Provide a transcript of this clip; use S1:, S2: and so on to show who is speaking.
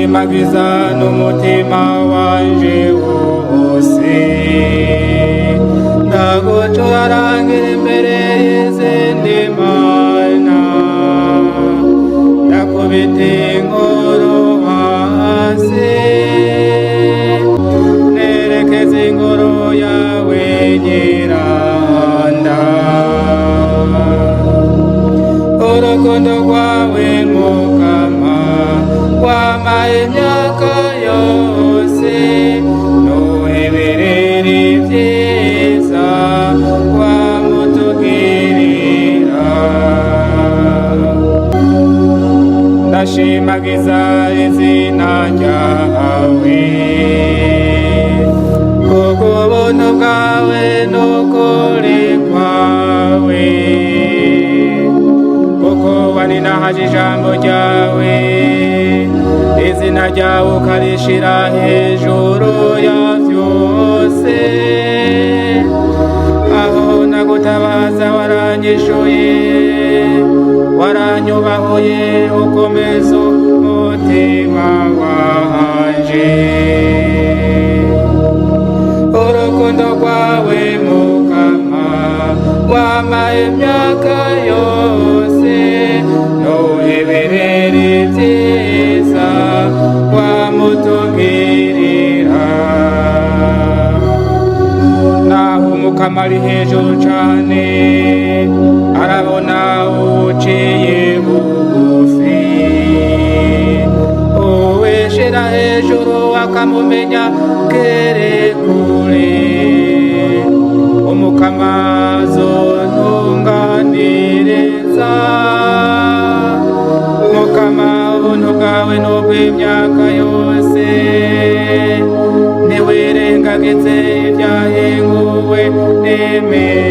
S1: ndashimagiza n'umutima wanje wose ndagucurarangira imbere y'izindi mana ndakubita inkuru hasi nerekeza ingoro yawe nyiranda urukundo rwawe mukama wampaye imyaka yose nuheberera ibyiza wamutugirira ndashimagiza izina ryawe kuko ubuntu bwawe n'ukuri kwawe kuko waninahaje ijambo ryawe izina ryawe ukarishira hejuru ya byose aho nagutabaza waranyishuye waranyubahuye ukomeza umutima wanje urukundo rwawe mukama wampaye imyaka yose nuheberera ibyiza wamutugirira naho umukama ari hejuru cane arabona uciye bugufi uwishira hejuru akamumenya kere kure umukama azontunganiriza mukama ubuntu bwawe n'ubw'imyaka yose ntiwirengagize ibyahinguwe n'imana